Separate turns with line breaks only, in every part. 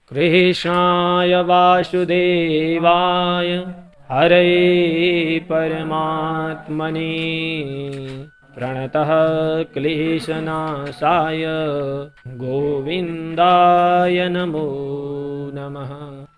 कृष्णाय वासुदेवाय हरे परमात्मने प्रणतः क्लेशनाशाय गोविंदाय नमो नमः।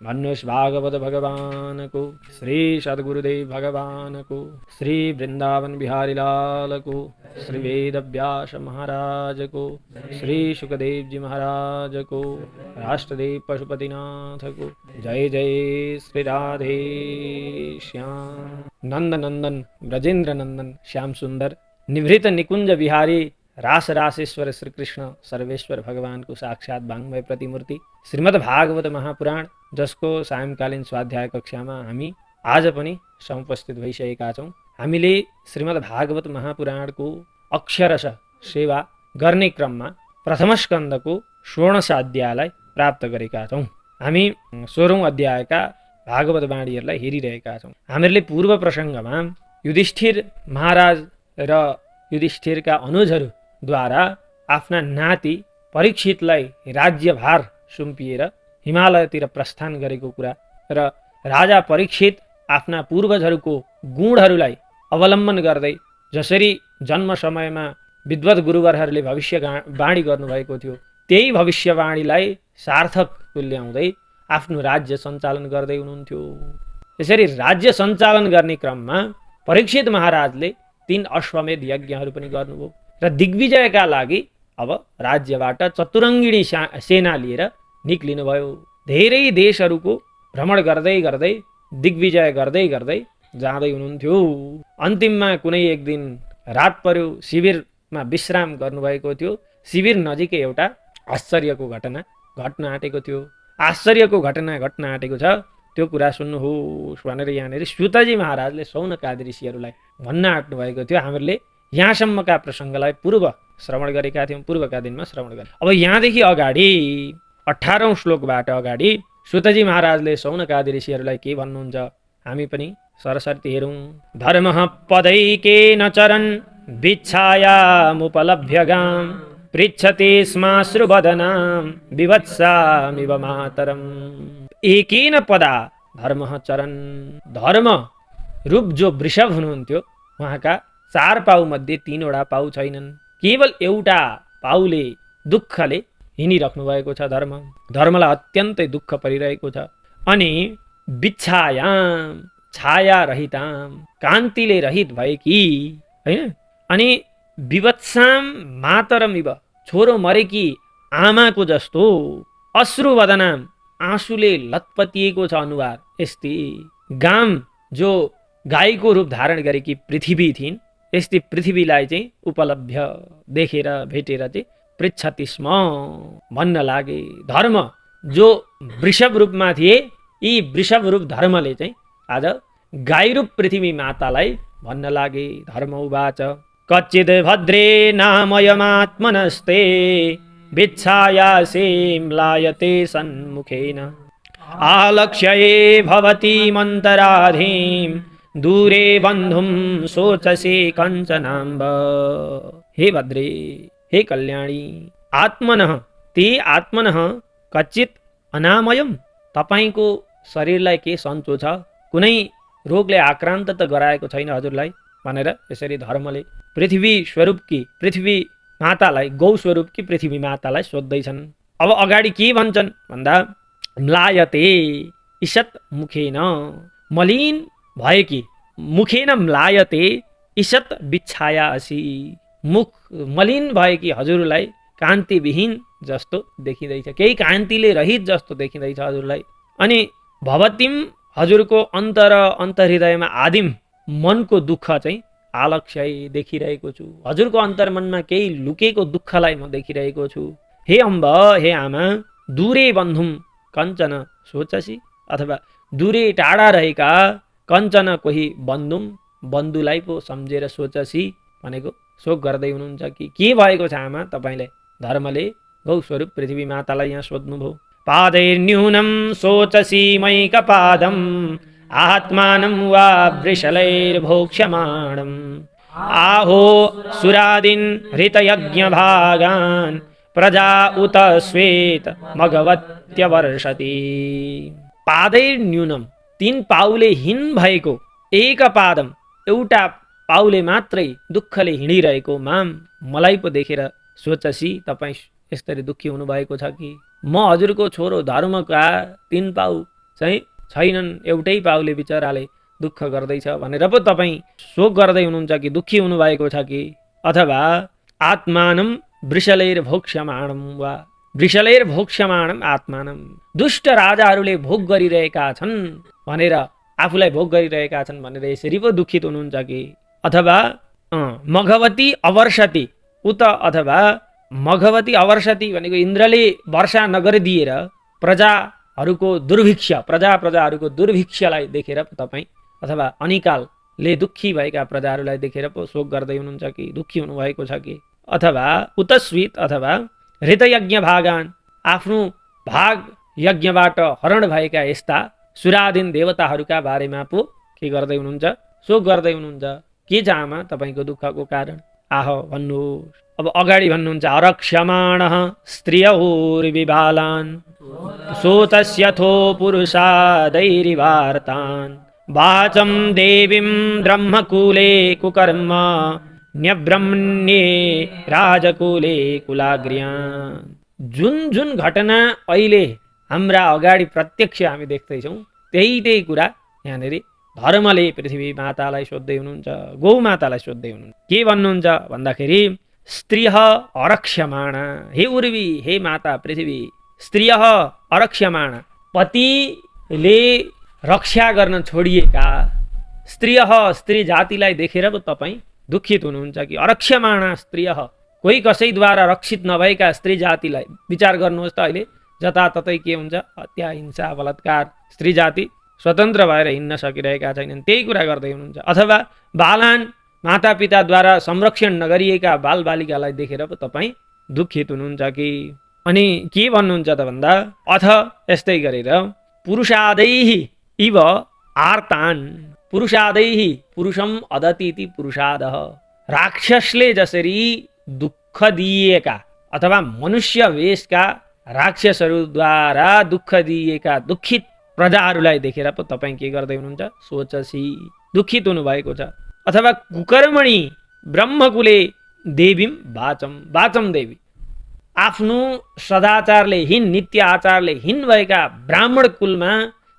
मनुष्य भागवत भगवान को, श्री सद्गुरुदेव भगवान को, श्री वृंदावन बिहारी लाल को, श्री वेद व्यास महाराज को, श्री सुखदेव जी महाराज को, राष्ट्रदेव पशुपतिनाथ को। जय जय श्री राधे श्याम। नंद नंदन ब्रजेंद्र नंदन श्याम सुंदर निवृत्त निकुंज बिहारी रास रासेश्वर श्री कृष्ण सर्वेश्वर भगवान को साक्षात वाङ्मय प्रतिमूर्ति श्रीमद् भागवत महापुराण, जसको सायंकालीन स्वाध्याय कक्षामा हामी आज पनि समुपस्थित भइसकेका छौँ। हामीले श्रीमद् भागवत महापुराणको अक्षरशः सेवा गर्ने क्रममा प्रथम स्कन्धको 16 अध्यायलाई प्राप्त गरेका छौँ। हामी 16औं अध्यायका भागवत वाणीहरूलाई हेरिरहेका छौँ। हामीहरूले पूर्व प्रसङ्गमा युधिष्ठिर महाराज र युधिष्ठिरका अनुजहरूद्वारा आफ्ना नाति परीक्षितलाई राज्यभार सुम्पिएर हिमालयतिर प्रस्थान गरेको कुरा र राजा परीक्षित आफ्ना पूर्वजहरूको गुणहरूलाई अवलम्बन गर्दै जसरी जन्म समयमा विद्वत गुरुवरहरूले भविष्यवाणी गर्नुभएको थियो त्यही भविष्यवाणीलाई सार्थक तुल्याउँदै आफ्नो राज्य सञ्चालन गर्दै हुनुहुन्थ्यो। यसरी राज्य सञ्चालन गर्ने क्रममा परीक्षित महाराजले 3 अश्वमेध यज्ञहरू पनि गर्नुभयो र दिग्विजयका लागि अब राज्यबाट चतुरङ्गिणी सेना लिएर निक्लिनुभयो। धेरै देशहरूको भ्रमण गर्दै गर्दै दिग्विजय गर्दै गर्दै जाँदै हुनुहुन्थ्यो। अन्तिममा कुनै एक दिन रात पर्यो, शिविरमा विश्राम गर्नुभएको थियो। शिविर नजिकै एउटा आश्चर्यको घटना घट्न आँटेको थियो। आश्चर्यको घटना घट्न आँटेको छ, त्यो कुरा सुन्नुहोस् भनेर यहाँनिर सुतजी महाराजले सौनकादि ऋषिहरूलाई भन्न आँट्नु भएको थियो। हामीहरूले यहाँसम्मका प्रसङ्गलाई पूर्व श्रवण गरेका थियौँ, पूर्वका दिनमा श्रवण गरे। अब यहाँदेखि अगाडि 18औं श्लोकबाट अगाडि सुतजी महाराजले सौनकादि ऋषिहरूलाई के भन्नुहुन्छ हामी पनि सरसर्ती हेरौँ। धर्मः पदैकेन चरन् विच्छायामुपलभ्यगाम् पृच्छते स्माश्रुवदनां विवत्सामिव मातरम्। एकेन पदा धर्मः चरन्, धर्म रूप जो वृषभ हुनुहुन्थ्यो उहाँका 4 पाउ मध्ये 3 वटा पाउ छैनन्। केवल एउटा पाउले दुःखले हिँडिराख्नु भएको छ। धर्मलाई अत्यन्तै दुःख परिरहेको छ। अनि विच्छायाम, छाया रहिताम, कान्तिले रहित भएकी हैन। अनि विवत्साम मातरमिव, छोरो मरेकी आमाको जस्तो, अश्रुवदनाम, आँसुले लतपतिएको छ अनुहार यस्तै। गाम जो गाईको रूप धारण गरेकी पृथ्वी थिइन्, यस्तै पृथ्वीलाई चाहिँ उपलब्ध देखेर भेटेर चाहिँ पृच्छति स्म भन्न लागे। धर्म जो वृषभ रूपमा थिए, यी वृषभ रूप धर्मले चाहिँ आज गाई रूप पृथ्वी मातालाई भन्न लागे। धर्म उवाच कच्चिद् भद्रे नामयमात्मनस्ते विच्छायासें लायते सन्मुखेन आलक्ष्ये भवती मन्तराधीं दूरे बन्धुं शोचसे कञ्चनाम्ब। हे भद्रे, हे कल्याणी, आत्मनः ते आत्मनः कच्चित् अनामयम, तपाईको शरीरलाई के सन्चो छ, कुनै रोगले आक्रान्त त गराएको छैन हजुरलाई भनेर यसरी धर्मले पृथ्वी स्वरूपकी पृथ्वी मातालाई, गौ स्वरूपकी पृथ्वी मातालाई सोध्दैछन्। अब अगाडि के भन्छन् भन्दा म्लायते ईषत मुखेन, मलिन भएकी, मुखेन म्लायते ईषत विच्छाया असि, मुख मलिन भएकी हजुरलाई कान्तिविहीन जस्तो देखिँदैछ, केही कान्तिले रहित जस्तो देखिँदैछ हजुरलाई। अनि भवतीम, हजुरको अन्तर्हृदयमा आदिम मनको दुःख चाहिँ आलक्ष्य देखिरहेको छु। हजुरको अन्तर्मनमा केही लुकेको दुःखलाई म देखिरहेको छु। हे अम्ब, हे आमा, दूरे बन्धुम कञ्चन सोचसी, अथवा दूरे टाढा रहेका कञ्चन कोही बन्धुलाई पो सम्झेर सोचसी भनेको शोक गर्दै हुनुहुन्छ कि के भएको छ आमा तपाईँलाई? धर्मले गौस्वरूप पृथ्वी मातालाई यहाँ सोध्नुभयो। पादैर्न्यूनं शोचसी मैकपादम् आत्मानं वा वृषलैर्भोक्ष्यमाणम् आहो सुरादीन् हृतयज्ञभागान् प्रजा उत श्वेत मघवत्यवर्षति। पादैर्न्यूनम 3 पाउले हिन भएको एक पादम एउटा पाउले मात्रै दुःखले हिँडिरहेको माम मलाई पो देखेर सोचसी तपाईँ यसरी दुःखी हुनुभएको छ कि म हजुरको छोरो धर्मका 3 पाउ चाहिँ छैनन्, एउटै पाउले बिचराले दुःख गर्दैछ भनेर पो तपाईँ शोक गर्दै हुनुहुन्छ कि दुःखी हुनुभएको छ कि? अथवा आत्मानं वृषलैर्भोक्ष्यमाणं वा वृषलैर्भोक्ष्यमाणम् आत्मानं दुष्ट राजाहरूले भोग गरिरहेका छन् भनेर आफूलाई भोग गरिरहेका छन् भनेर यसरी पो दुःखित हुनुहुन्छ कि? अथवा मघवती अवर्षति उत अथवा मघवती अवर्षति भनेको इन्द्रले वर्षा नगरिदिएर प्रजाहरूको प्रजाहरूको दुर्भिक्षलाई देखेर तपाईँ अथवा अनिकालले दुःखी भएका प्रजाहरूलाई देखेर पो शोक गर्दै हुनुहुन्छ कि दुःखी हुनुभएको छ कि? अथवा उतस्वित अथवा हृतयज्ञ भागान आफ्नो भाग यज्ञबाट हरण भएका यस्ता सुरादीन देवताहरूका बारेमा पो के गर्दै हुनुहुन्छ? शोक गर्दै हुनुहुन्छ। के छ आमा तपाईँको दुःखको कारण? आह भन्नुहोस्। अब अगाडि भन्नुहुन्छ अरक्ष्यमाणः स्त्रियौर्विबालान् सोतस्यथो पुरुषादैरिवार्तान् वाचं देवीं ब्रह्मकुले कुकर्म न्यब्रह्मण्ये राजकुले कुलाग्र्यान्। जुन जुन घटना अहिले हाम्रा अगाडि प्रत्यक्ष हामी देख्दैछौँ त्यही कुरा यहाँनिर धर्मले पृथ्वी मातालाई सोध्दै हुनुहुन्छ, गौ मातालाई सोध्दै हुनुहुन्छ। के भन्नुहुन्छ भन्दाखेरि स्त्रियः अरक्ष्यमाणा, हे उर्वी हे माता पृथ्वी, स्त्रियः अरक्ष्यमाणा पतिले रक्षा गर्न छोडिएका स्त्रियः स्त्री जातिलाई देखेर पो तपाईँ दुःखित हुनुहुन्छ कि? अरक्ष्यमाणा स्त्रियः कोही कसैद्वारा रक्षित नभएका स्त्री जातिलाई विचार गर्नुहोस् त। अहिले जताततै के हुन्छ? हत्या हिंसा बलात्कार, स्त्री जाति स्वतन्त्र भएर हिँड्न सकिरहेका छैनन्, त्यही कुरा गर्दै हुनुहुन्छ। अथवा बालान मातापिताद्वारा संरक्षण नगरिएका बालबालिकालाई देखेर पो तपाईँ दुःखित हुनुहुन्छ कि? अनि के भन्नुहुन्छ त भन्दा अथ यस्तै गरेर पुरुषादैः इव आर्तान्, पुरुषादैः पुरुषम अदति इति पुरुषादः, राक्षसले जसरी दुःख दिएका अथवा मनुष्य वेशका राक्षसहरूद्वारा दुःख दिएका दुःखित प्रजाहरूलाई देखेर पो तपाईँ के गर्दै हुनुहुन्छ? सोचसी दुःखित हुनुभएको छ। अथवा कुकर्मणि ब्रह्मकुले देवीम वाचम देवी, आफ्नो सदाचारले हिन नित्य आचारले हिन भएका ब्राह्मण कुलमा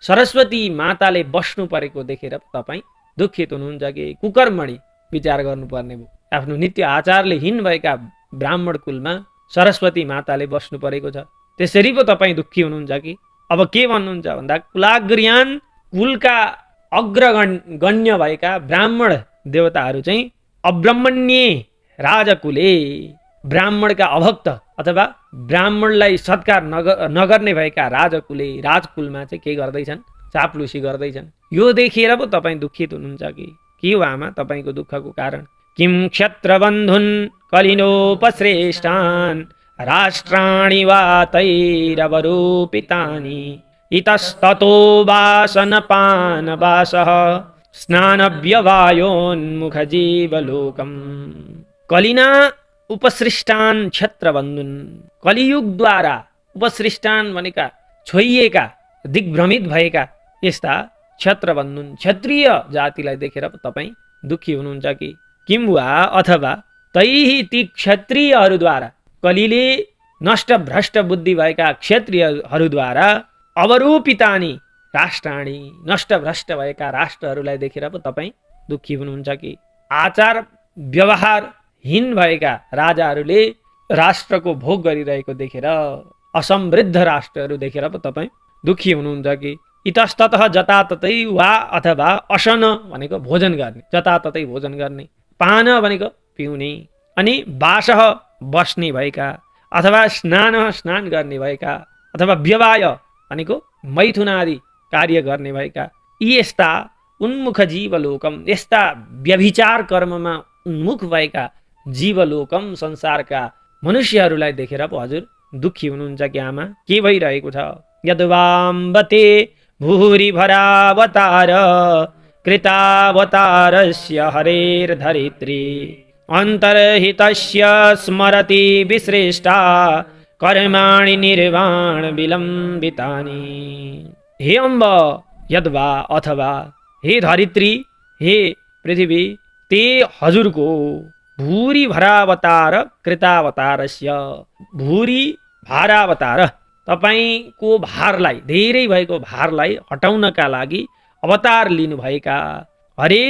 सरस्वती माताले बस्नु परेको देखेर तपाईँ दुःखित हुनुहुन्छ कि? कुकर्मणि विचार गर्नुपर्ने भयो। आफ्नो नित्य आचारले हिन भएका ब्राह्मण कुलमा सरस्वती माताले बस्नु परेको छ, त्यसरी पो तपाईँ दुःखी हुनुहुन्छ कि? अब के भन्नुहुन्छ भन्दा कुलाग्र्यान, कुलका अग्रगण्य भएका ब्राह्मण देवताहरू चाहिँ अब्रह्मण्ये राजकुले, ब्राह्मणका अभक्त अथवा ब्राह्मणलाई सत्कार नगर्ने भएका राजकुलमा चाहिँ के गर्दैछन्? चाप्लुसी गर्दैछन्। यो देखेर पो तपाईँ दुःखित हुनुहुन्छ कि? के हो आमा तपाईँको दुःखको कारण? किं क्षत्रबन्धुन् कलिनोपश्रेष्ठान् राष्ट्राणि वा तैरवरूपितानि इतस्ततो वासनपानवासः स्नानव्यवायोन्मुखजीवलोकम्। कलिना उपसृष्टान क्षत्रबन्धुन्, कलियुगद्वारा उपसृष्टान भनेका छोइएका दिग्भ्रमित भएका यस्ता क्षत्रबन्धुन् क्षत्रिय जातिलाई देखेर तपाईँ दुःखी हुनुहुन्छ कि? किम वा अथवा तैः ती क्षत्रियहरूद्वारा, कलिले नष्ट भ्रष्ट बुद्धि भएका क्षत्रियहरूद्वारा अवरूपितानि राष्ट्राणि, नष्ट भ्रष्ट भएका राष्ट्रहरूलाई देखेर पो तपाईँ दुःखी हुनुहुन्छ कि? आचार व्यवहारहीन भएका राजाहरूले राष्ट्रको भोग गरिरहेको देखेर, असमृद्ध राष्ट्रहरू देखेर पो तपाईँ दुःखी हुनुहुन्छ कि? इतस्ततः जताततै वा अथवा असन भनेको भोजन गर्ने, जताततै भोजन गर्ने, पान भनेको पिउने, अनि वासः बस्ने भएका, अथवा स्नान गर्ने भएका, अथवा व्यवाय भनेको मैथुनादि कार्य गर्ने भएका, यी यस्ता उन्मुख जीवलोकम, यस्ता व्यभिचार कर्ममा उन्मुख भएका जीवलोकम संसारका मनुष्यहरूलाई देखेर पो हजुर दुःखी हुनुहुन्छ कि आमा? के भइरहेको छ? यद्वाम्बते भूरिभरावतार कृतावतारस्य हरेर्धरित्री अन्तर्हितस्य स्मरति विसृष्टा कर्माणि निर्वाण विलम्बितानि। हे अम्ब यद्वा अथवा हे धरित्री हे पृथ्वी ते हजुरको भूरि भरावतार कृतावतारस्य भूरि भारावतार तपाईको भारलाई धेरै भएको भारलाई हटाउनका लागि अवतार लिनुभएका हरे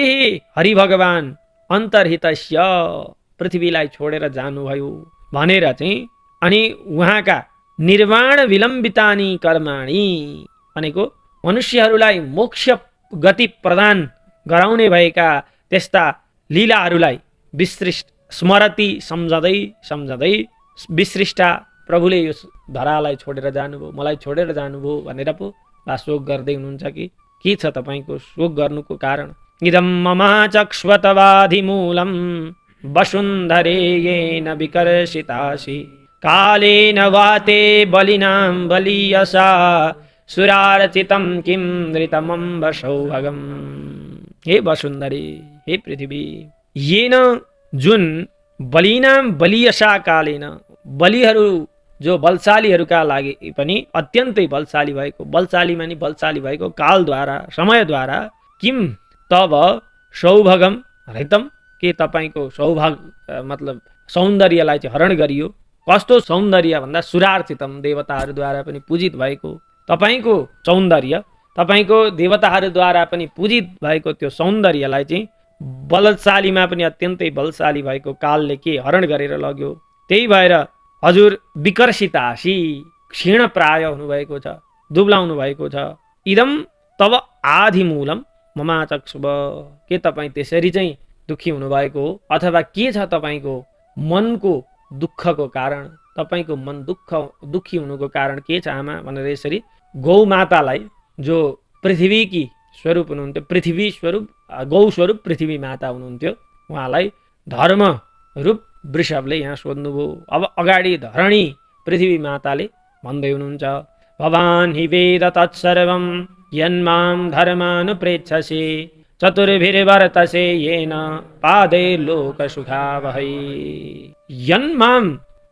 हरि भगवान अन्तर्हितस्य पृथ्वीलाई छोडेर जानुभयो भनेर चाहिँ अनि उहाँका निर्वाण विलम्बितानि कर्माणि भनेको मनुष्यहरूलाई मोक्ष गति प्रदान गराउने भएका त्यस्ता लीलाहरूलाई विसृष्ट स्मरति सम्झँदै सम्झँदै विसृष्टा प्रभुले यो धरालाई छोडेर जानुभयो मलाई छोडेर जानुभयो भनेर पो वा शोक गर्दै हुनुहुन्छ कि के छ तपाईँको शोक गर्नुको कारण? इदं ममाचक्ष्वतवाधिमूलं वसुन्धरे येन विकर्षितासि कालेन वाते बलिनां बलीयसा सुरार्चितं किं नृतमम्ब सौभगम्। हे वसुन्धरे हे पृथ्वी येन जुन बलिनां बलियसा कालेन बलिहरू जो बलशालीहरूका लागि पनि अत्यन्तै बलशाली भएको बलशाली मानि बलशाली भएको कालद्वारा समयद्वारा किम तब सौभगम हृतम के तपाईको सौभाग मतलब सौन्दर्यलाई चाहिँ हरण गरियो। कस्तो सौन्दर्य भन्दा सुरार्चितम देवताहरूद्वारा पनि पूजित भएको तपाईको सौन्दर्य तपाईको देवताहरूद्वारा पनि पूजित भएको त्यो सौन्दर्यलाई चाहिँ बलशालीमा पनि अत्यन्तै बलशाली भएको कालले के हरण गरेर लग्यो। त्यही भएर हजुर विकर्षितासी क्षीण प्राय हुनुभएको छ दुब्लाउनु भएको छ। इदम तब आधिमूलम ममाचक्ष्व के तपाईँ त्यसरी चाहिँ दुखी हुनुभएको हो अथवा के छ तपाईँको मनको दुःखको कारण तपाईँको मन दुखी हुनुको कारण के छ आमा भनेर यसरी गौ मातालाई जो पृथ्वीकी स्वरूप हुनुहुन्थ्यो पृथ्वी स्वरूप गौ स्वरूप पृथ्वी माता हुनुहुन्थ्यो उहाँलाई धर्म रूप वृषभले यहाँ सोध्नुभयो। अब अगाडि धरणी पृथ्वी माताले भन्दै हुनुहुन्छ भवान् हि वेद तत्सर्वं यन्मां धर्मानुप्रेक्षसे चतुर्भिर्वर्तसे येन पादैर्लोकसुखावहै। यन्मां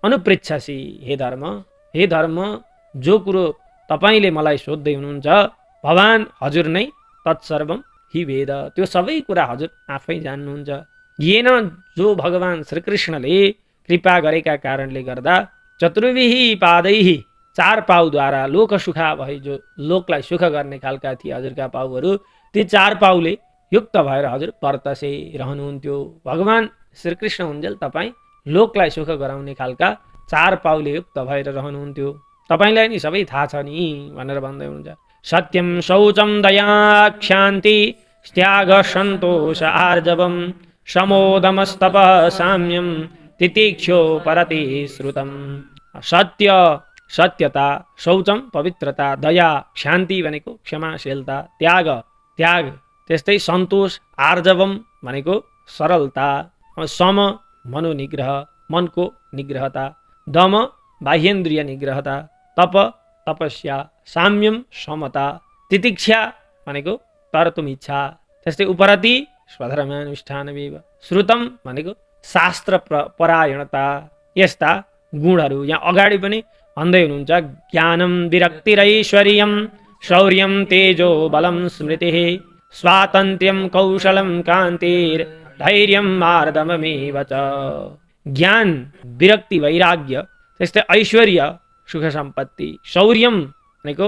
अनुप्रेक्षसे हे धर्म जो कुरो तपाईले मलाई सोध्दै हुनुहुन्छ भवान् हजुर नै तत्सर्वं हि वेद त्यो सबै कुरा हजुर आफै जान्नुहुन्छ। येन जो भगवान श्रीकृष्णले कृपा गरेका कारणले गर्दा चतुर्भिः पादैः चार पाउद्वारा लोक सुखा भए जो लोकलाई सुख गर्ने खालका थिए हजुरका पाउहरू ती चार पाउले युक्त भएर हजुर वर्तसे रहनुहुन्थ्यो। भगवान श्रीकृष्ण हुन्जेल तपाईँ लोकलाई सुख गराउने खालका चार पाउले युक्त भएर रहनुहुन्थ्यो। तपाईँलाई नि सबै थाहा छ नि भनेर भन्दै हुनुहुन्छ। सत्यम शौचम दया क्षान्ति त्याग सन्तोष आर्जवम समोदमस्तप साम्यम तितिक्षो परति श्रुतम। सत्य सत्यता शौचम पवित्रता दया क्षान्ति भनेको क्षमाशीलता त्याग त्यस्तै सन्तोष आर्जवम भनेको सरलता सम मनोनिग्रह मनको निग्रहता दम बाह्येन्द्रिय निग्रहता तप तपस्या साम्यम समता तितिक्षा भनेको तरतुम इच्छा त्यस्तै उपरति स्वधर्मानुष्ठानमेव श्रुतम भनेको शास्त्र परायणता यस्ता गुणहरू यहाँ अगाडि पनि भन्दै हुनुहुन्छ। ज्ञानम विरक्तिरैश्वर्यम शौर्यम तेजो बलम स्मृतिः स्वातन्त्र्यम कौशलम कान्तिर् धैर्यम मार्दममेव च। ज्ञान विरक्ति वैराग्य त्यस्तै ऐश्वर्य सुख सम्पत्ति शौर्यम भनेको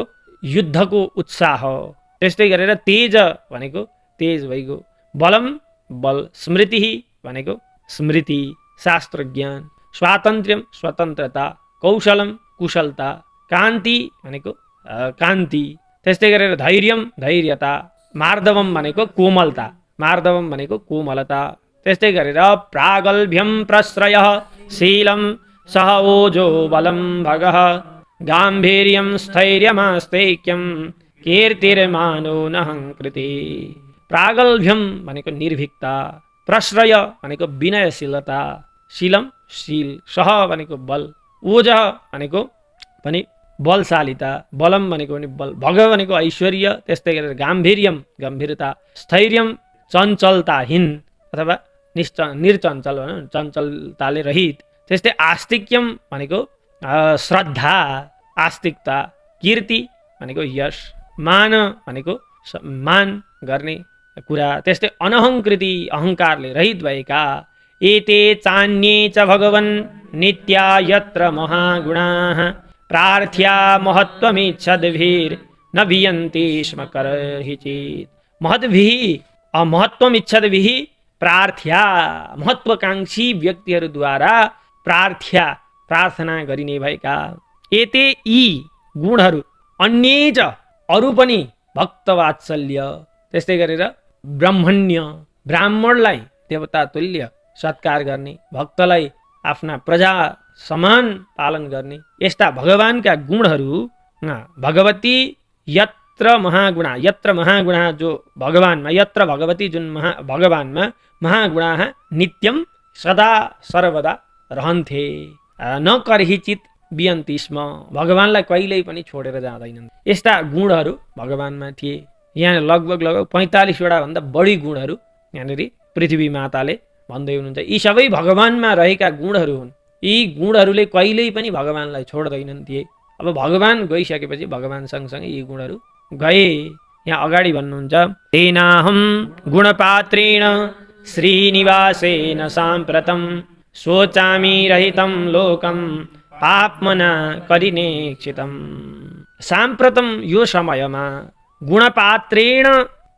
युद्धको उत्साह त्यस्तै गरेर तेज भनेको तेज भइगयो बलम बल स्मृति भनेको स्मृति शास्त्र ज्ञान स्वातन्त्र्यम स्वतन्त्रता कौशलम कुशलता कान्ति भनेको कान्ति त्यस्तै गरेर धैर्यम धैर्यता मार्दवम भनेको कोमलता मार्दवम भनेको कोमलता त्यस्तै गरेर प्रागल्भ्यम प्रश्रय शीलम सह ओजो बलम भगः गाम्भीर्यम स्थैर्यमास्तैक्यम कीर्तिर्मानो नहङ्कृति। प्रागल्भ्यम भनेको निर्भीकता प्रश्रय भनेको विनयशीलता शीलम शील सह भनेको बल ओज भनेको पनि बलशालिता, बलम भनेको पनि बल, भग भनेको ऐश्वर्य, त्यस्तै गरेर गाम्भीर्यम गम्भीरता, स्थैर्यम चञ्चलताहीन अथवा निर्चञ्चल भनौँ, चञ्चलताले रहित, त्यस्तै आस्तिक्यम भनेको श्रद्धा आस्तिकता, कीर्ति भनेको यश, मान भनेको मान गर्ने कुरा, त्यस्तै अनहङ्कृति अहङ्कारले रहित भएका, एते चान्ये च भगवन् नित्या यत्र महागुणाः प्रार्थ्या महत्त्वमिच्छद्भिर् न भियन्ति स्म करहिचित्। महत्त्वमिच्छद्भिः प्रार्थ्या, महत्त्वकांक्षी व्यक्तिहरूद्वारा प्रार्थ्या प्रार्थना गरिने भएका, एते यी गुणहरू, अन्ये च अरू पनि, भक्तवात्सल्य, त्यस्तै गरेर ब्रह्मण्य, ब्राह्मणलाई देवता तुल्य सत्कार गर्ने, भक्तलाई आफ्ना प्रजा समान पालन गर्ने, यस्ता भगवानका गुणहरू, भगवती यत्र महागुणा, यत्र महागुणा जो भगवानमा, यत्र भगवती जुन भगवानमा महागुणा नित्यम सदा सर्वदा रहन्थे, न करहिचित बियन्ति स्म, भगवानलाई कहिल्यै पनि छोडेर जाँदैनन्। यस्ता गुणहरू भगवानमा थिए। यहाँ लगभग 45वटा भन्दा बढी गुणहरू यहाँनिर पृथ्वी माताले भन्दै हुनुहुन्छ। यी सबै भगवानमा रहेका गुणहरू हुन्। यी गुणहरूले कहिल्यै पनि भगवानलाई छोड्दैनन् थिए। अब भगवान गइसकेपछि भगवान सँगसँगै यी गुणहरू गए। यहाँ अगाडि भन्नुहुन्छ, तेनाहं गुणपात्रेण श्रीनिवासेन साम्प्रतं सोचामि रहितं लोकं पापमना करिनेक्षितं। साम्प्रतं यो समयमा गुणपात्रेण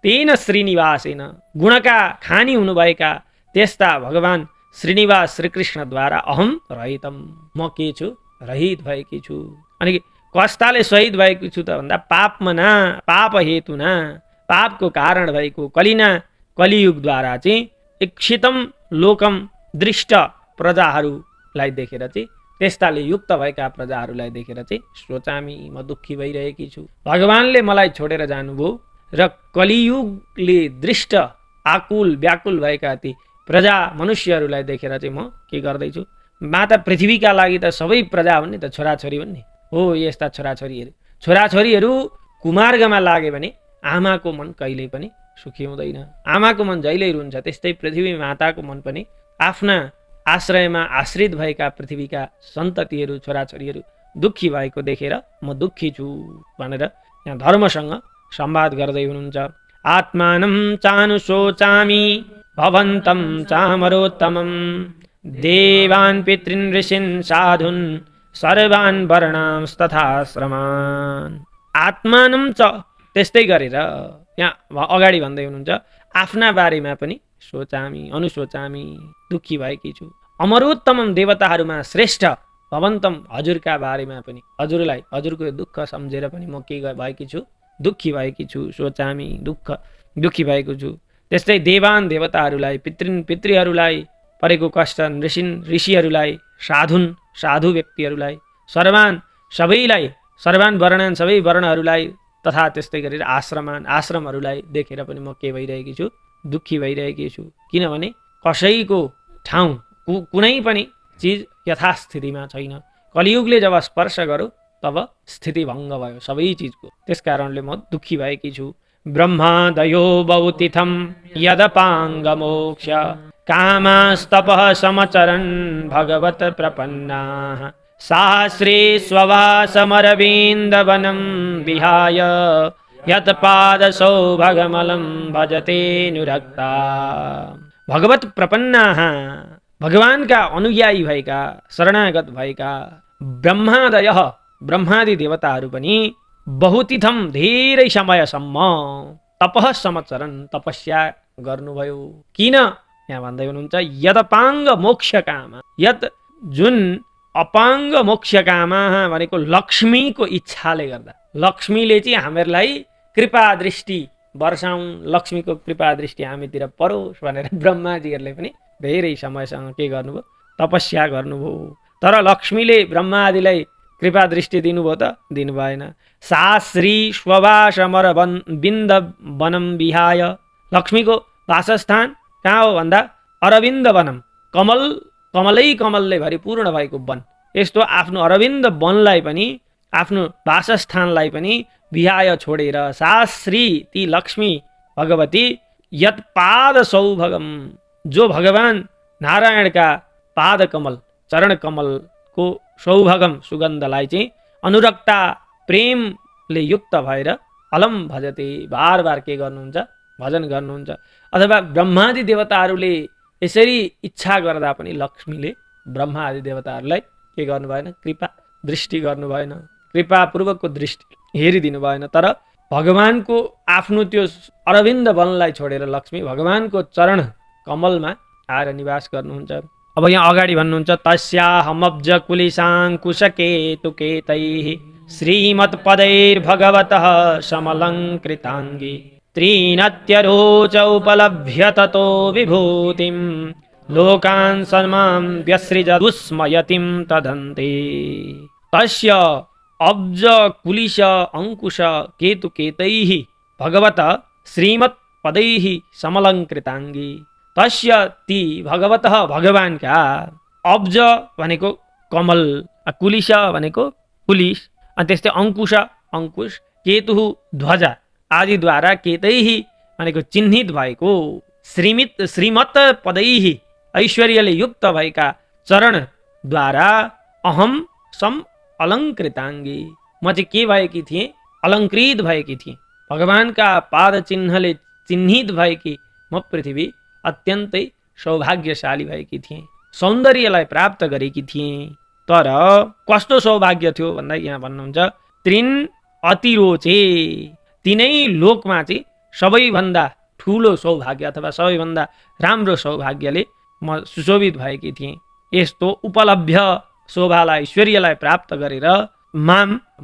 तेन श्रीनिवासेन, गुणका खानी हुनुभएका त्यस्ता भगवान श्रीनिवास श्रीकृष्णद्वारा अहम रहितम, म के छु, रहित भएकी छु। अनि कस्ताले शहीद भएको छु त भन्दा पापमना, पाप हेतुना, पापको कारण भएको कलियुगद्वारा चाहिँ इक्षितम लोकम दृष्ट प्रजाहरूलाई देखेर चाहिँ, त्यस्ताले युक्त भएका प्रजाहरूलाई देखेर चाहिँ सोचामी, म दुःखी भइरहेकी छु। भगवानले मलाई छोडेर जानुभयो र कलियुगले दृष्ट आकुल व्याकुल भएका ती प्रजा मनुष्यहरूलाई देखेर चाहिँ म के गर्दैछु। माता पृथ्वीका लागि त सबै प्रजा हुन् नि त, छोराछोरी हुन् नि। हो, यस्ता छोराछोरीहरू कुमार्गमा लाग्यो भने आमाको मन कहिल्यै पनि सुखी हुँदैन। आमाको मन जहिल्यै रुन्छ, त्यस्तै पृथ्वी माताको मन पनि आफ्ना आश्रयमा आश्रित भएका पृथ्वीका सन्ततिहरू, छोराछोरीहरू दुःखी भएको देखेर म दुःखी छु भनेर यहाँ धर्मसँग संवाद गर्दै हुनुहुन्छ। आत्मानं चानुशोचामि भवन्तं चामरोत्तमं देवान् पितॄन् ऋषीन् साधुन् सर्वान् वर्णांस्तथाश्रमान्। आत्मानं च, त्यस्तै गरेर यहाँ अगाडि भन्दै हुनुहुन्छ, आफ्ना बारेमा पनि सोचामी, अनुशोचामी, दुःखी भएकी छु। अमरोत्तमम, देवताहरूमा श्रेष्ठ, भवन्तम, हजुरका बारेमा पनि, हजुरलाई, हजुरको दुःख सम्झेर पनि म के भएकी छु, दुःखी भएकी छु। सोचामी, दुःखी भएको छु। त्यस्तै देवान, देवताहरूलाई, पितृहरूलाई परेको कष्ट, ऋषिहरूलाई, साधु व्यक्तिहरूलाई, सबैलाई, सर्वान वर्णान, सबै वर्णहरूलाई, तथा त्यस्तै गरेर आश्रमहरूलाई देखेर पनि म के भइरहेकी छु, दुःखी भइरहेकी छु। किनभने कसैको ठाउँ, कुनै पनि चिज यथास्थितिमा छैन। कलियुगले जब स्पर्श गर्यो तब स्थिति भङ्ग भयो सबै चिजको। त्यस कारणले म दुःखी भएकी छु। ब्रह्मादयो बहुतिथं यदपाङ्ग मोक्ष कामास्तपः समचरन् भगवत प्रपन्नाः शास्त्रे स्ववासमरविन्दवनं विहाय यत्पादसौभगमलं भजते नुरक्ता। भगवत प्रपन्नाः, भगवानका अनुयायी भएका, शरणागत भएका ब्रह्मादयः, ब्रह्मादि देवताहरू पनि बहुतिथम, धेरै समयसम्म तपः समचरन्, तपस्या गर्नुभयो। किन यहाँ भन्दै हुनुहुन्छ, यदपाङ्ग मोक्ष काम, यत जुन अपाङ्ग मोक्ष काम भनेको लक्ष्मीको इच्छाले गर्दा, लक्ष्मीले चाहिँ हामीहरूलाई कृपा दृष्टि वर्षाउँ, लक्ष्मीको कृपा दृष्टि हामीतिर परोस् भनेर ब्रह्माजीहरूले पनि धेरै समयसँग के गर्नुभयो, तपस्या गर्नुभयो। तर लक्ष्मीले ब्रह्मादिलाई कृपा दृष्टि दिनुभयो त, दिनु भएन। शास्त्री स्ववासमर बिन्द वनम विहाय, लक्ष्मीको वासस्थान कहाँ हो भन्दा अरविन्द वनम, कमलले भरिपूर्ण भएको वन। यस्तो आफ्नो अरविन्द वनलाई पनि आफ्नो वासस्थानलाई पनि विहाय छोडेर शाश्री ती लक्ष्मी भगवती यत्पाद सौभगम जो भगवान नारायणका पाद कमल चरण कमलको सौभगम सुगन्धलाई चाहिँ अनुरक्ता प्रेमले युक्त भएर अलम भजते बार बार के गर्नुहुन्छ भजन गर्नुहुन्छ। अथवा ब्रह्मादि देवताहरूले यसरी इच्छा गर्दा पनि लक्ष्मीले ब्रह्मा आदि देवताहरूलाई के गर्नु भएन कृपा दृष्टि गर्नु भएन कृपापूर्वकको दृष्टि हेरिदिनु भएन। तर भगवानको आफ्नो त्यो अरविन्द वनलाई छोडेर लक्ष्मी भगवानको चरण कमलमा आएर निवास गर्नुहुन्छ। अब यहाँ अगाडि भन्नुहुन्छ तस्याहमब्ज कुलिशाङ्कुशकेतुकेतैः श्रीमत्पदैर्भगवतः समलङ्कृताङ्गी त्रीनत्यरोच उपलभ्य ततो विभूतिं लोकान् सर्वां व्यसृजदुस्मयतिं तदन्ते। तस्य अब्ज कुलिश अंकुश केतुकेतैः भगवत श्रीमत्पदैः समलङ्कृताङ्गी तस्य ती भगवतः भगवानका अब्ज भनेको कमल कुलिश भनेको कुलिश अनि त्यस्तै अंकुश अंकुश केतु ध्वजा आदिद्वारा केतैः भनेको चिन्हित भएको श्रीमत पदैः ऐश्वर्यले युक्त भएका चरणद्वारा अहम सम अलङ्कृताङ्गी म चाहिँ के भएकी थिएँ अलङ्कृत भएकी थिएँ भगवानका पाद चिन्हले चिन्हित भएकी म पृथ्वी अत्यन्तै सौभाग्यशाली भएकी थिएँ सौन्दर्यलाई प्राप्त गरेकी थिएँ। तर कस्तो सौभाग्य थियो भन्दा यहाँ भन्नुहुन्छ त्रिन अतिरोचे तिनै लोकमा चाहिँ सबैभन्दा ठुलो सौभाग्य अथवा सबैभन्दा राम्रो सौभाग्यले म सुशोभित भएकी थिएँ। यस्तो उपलभ्य शोभालाई ऐश्वर्यलाई प्राप्त गरेर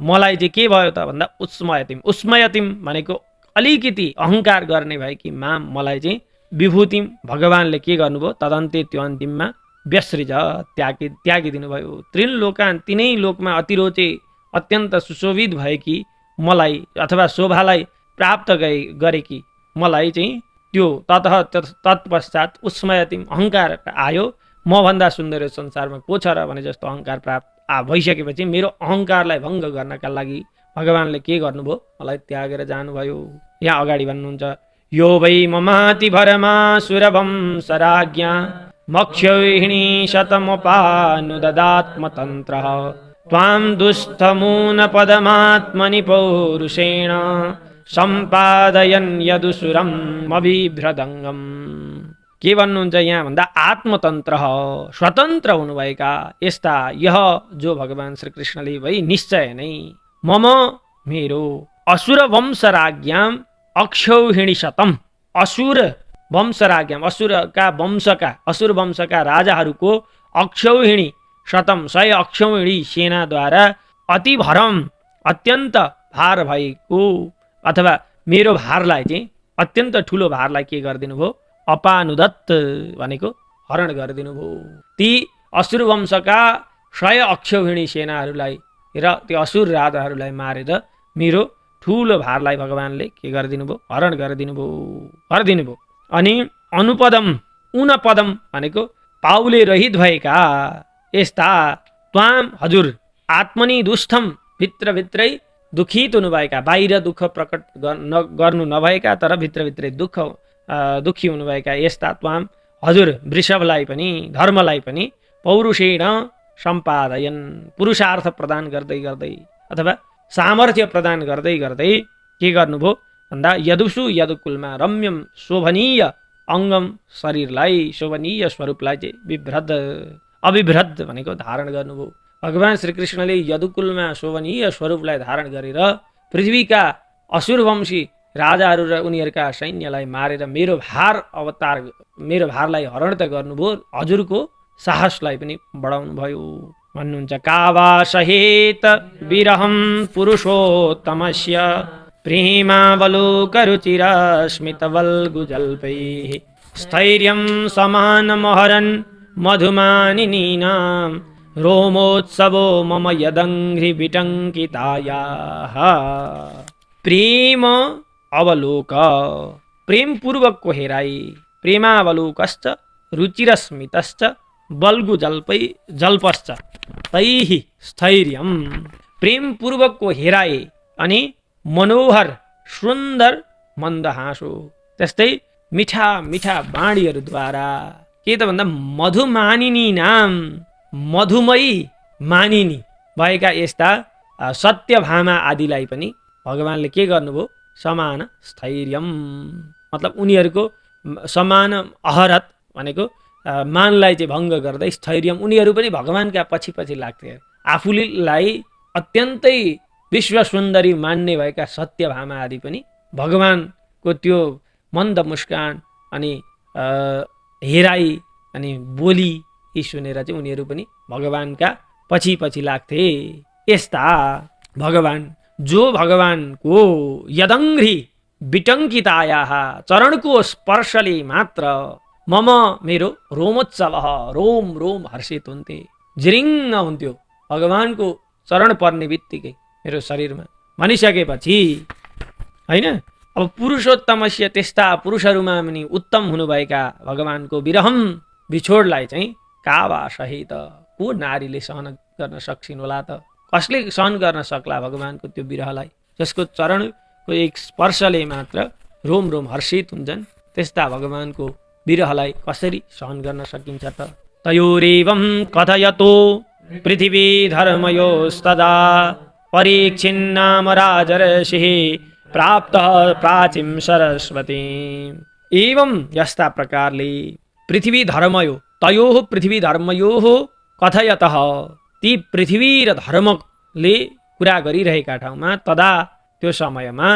मलाई चाहिँ के भयो त भन्दा उस्मयतिम भनेको अलिकति अहङ्कार गर्ने भएकी मलाई चाहिँ विभूतिम भगवानले के गर्नुभयो तदन्ते त्यो अन्तिममा व्यसृज त्यागिदिनु भयो। त्रिलोकान तिनै लोकमा अतिरोचे अत्यन्त सुशोभित भएकी मलाई अथवा शोभालाई प्राप्त गरेकी मलाई चाहिँ त्यो तत्पश्चात उस्मयतिम अहङ्कार आयो म भन्दा सुन्दर संसारमा को छ र भने जस्तो अहङ्कार प्राप्त भइसकेपछि मेरो अहङ्कारलाई भङ्ग गर्नका लागि भगवानले के गर्नुभयो मलाई त्यागेर जानुभयो। यहाँ अगाडि भन्नुहुन्छ यो वै ममाति भरमा सुरवंशराज्ञा मक्षौहिणी शतमपानुददात्मतन्त्रः त्वां दुस्थमून पदमात्मनि पौरुषेण सम्पादयन् यदुसुरम् अभिभ्रदङ्गम। के भन्नुहुन्छ यहाँ भन्दा आत्मतन्त्र स्वतन्त्र हुनुभएका यस्ता यह जो भगवान श्री कृष्णले भई निश्चय नै मम मेरो असुर वंशराज्ञाम अक्षौहिणी शतम असुर वंशराज्ञाम असुर वंशका राजाहरूको अक्षौहिणी शतम 100 अक्षौहिणी सेनाद्वारा अति भरम अत्यन्त भार भएको अथवा मेरो भारलाई चाहिँ अत्यन्त ठुलो भारलाई के गरिदिनु भयो अपानुदत्त भनेको हरण गरिदिनु भयो। ती असुर वंशका 100 अक्षौहिणी सेनाहरूलाई र त्यो असुर राजाहरूलाई मारेर मेरो ठुलो भारलाई भगवानले के गरिदिनु भयो हरण गरिदिनु भयो। अनि अनुपदम उनपदम भनेको पाउले रहित भएका यस्ता त्वाम हजुर आत्मनि दुष्टम भित्रभित्रै दुखित हुनुभएका बाहिर दुःख प्रकट गर्नु नभएका तर भित्रभित्रै दुखी हुनुभएका यस्ता त्वाम हजुर वृषभलाई पनि धर्मलाई पनि पौरुषेण सम्पादयन पुरुषार्थ प्रदान गर्दै गर्दै अथवा सामर्थ्य प्रदान गर्दै गर्दै के गर्नुभयो भन्दा यदुसु यदुकुलमा रम्यम शोभनीय अङ्गम शरीरलाई शोभनीय स्वरूपलाई चाहिँ अभिभ्रद भनेको धारण गर्नुभयो। भगवान श्रीकृष्णले यदुकुलमा शोभनीय स्वरूपलाई धारण गरेर पृथ्वीका असुरवंशी राजाहरू र उनीहरूका सैन्यलाई मारेर मेरो भारलाई हरण त गर्नुभयो हजुरको साहसलाई पनि बढाउनु भयो भन्नुहुन्छ। कावा सहेत विरहम पुरुषोत्तमस्य प्रेमावलोकरुचिर स्मितवल्गुजल्पैः स्थैर्यं समानमहरन् मधुमानिनीनां रोमोत्सवो मम यदङ्घ्रि विटङ्कितायाः। प्रेम अवलोक प्रेमपूर्वकको हेराई प्रेमावलोकश्च रुचिरस्मितश्च बल्गु जल्पश्च तैः स्थैर्यं प्रेमपूर्वकको हेराए अनि मनोहर सुन्दर मन्द हाँसो। त्यस्तै मिठा मिठा बाणीहरूद्वारा के त भन्दा मधुमानिनी नाम मधुमयी मानिनी भएका यस्ता सत्यभामा आदिलाई पनि भगवानले के गर्नुभयो? समान स्थैर्यम, मतलब उनीहरूको समान अहरत भनेको मानलाई चाहिँ भङ्ग गर्दै स्थैर्यम, उनीहरू पनि भगवानका पछि पछि लाग्थे। आफूलाई अत्यन्तै विश्व सुन्दरी मान्ने भएका सत्यभामा आदि पनि भगवानको त्यो मन्द मुस्कान अनि हेराई अनि बोली यी सुनेर चाहिँ उनीहरू पनि भगवानका पछि पछि लाग्थे। यस्ता भगवान जो भगवानको यदङ्घ्रि विटङ्कितायाः चरणको स्पर्शले मात्र मम मेरो रोमोत्सव रोम रोम हर्षित हुन्थे, जिरिङ्ग हुन्थ्यो भगवानको चरण पर्ने बित्तिकै मेरो शरीरमा भनिसकेपछि होइन। अब पुरुषोत्तमस्य त्यस्ता पुरुषहरूमा पनि उत्तम हुनुभएका भगवानको विरहम बिछोडलाई चाहिँ कावा सहित को नारीले सहन गर्न सक्छिन् होला त? कसले सहन गर्न सक्ला भगवानको त्यो विरहलाई? जसको चरणको एक स्पर्शले मात्र रोम रोम हर्षित हुन्छन्, त्यस्ता भगवानको विरहलाई कसरी सहन गर्न सकिन्छ त? तयोरेवं कथयतो पृथिवी धर्मयोस्तदा परीक्षिन्नाम राजर्षिः प्राप्त प्राचीं सरस्वती। एवं यस्ता प्रकारले पृथ्वी धर्मयो तयोः पृथ्वी धर्मयोः कथयतः ती पृथ्वी र धर्मले कुरा गरिरहेका ठाउँमा तदा त्यो समयमा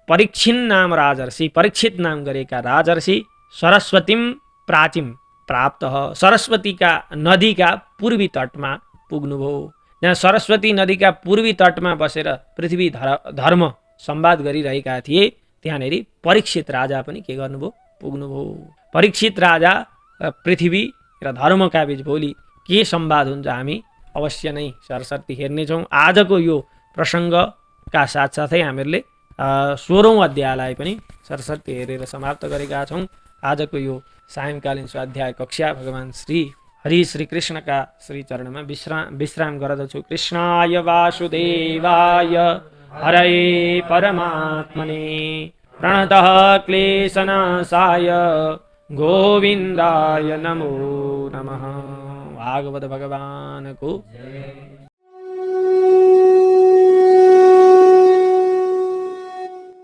परीक्षित नाम राजर्षि, परीक्षित नाम गरेका राजर्षि सरस्वतीम प्राचीम प्राप्त, सरस्वतीका नदीका पूर्वी तटमा पुग्नुभयो। जहाँ सरस्वती नदीका पूर्वी तटमा बसेर पृथ्वी धर्म संवाद गरिरहेका थिए, त्यहाँनिर परीक्षित राजा पनि के गर्नुभयो? पुग्नुभयो। परीक्षित राजा पृथ्वी र धर्मका बीच भोलि के संवाद हुन्छ हामी अवश्य नै सरस्वती हेर्नेछौँ। आजको यो प्रसङ्गका साथसाथै हामीहरूले 16औं अध्यायलाई पनि सरस्वती हेरेर समाप्त गरेका छौँ। आजको यो सायंकालीन स्वाध्याय कक्षा भगवान श्री हरि श्री कृष्णका श्री चरणमा विश्राम गर्दछु। कृष्णाय वासुदेवाय हरये परमात्मने प्रणतः क्लेशनाशाय गोविन्दाय नमो नमः। भागवत भगवान को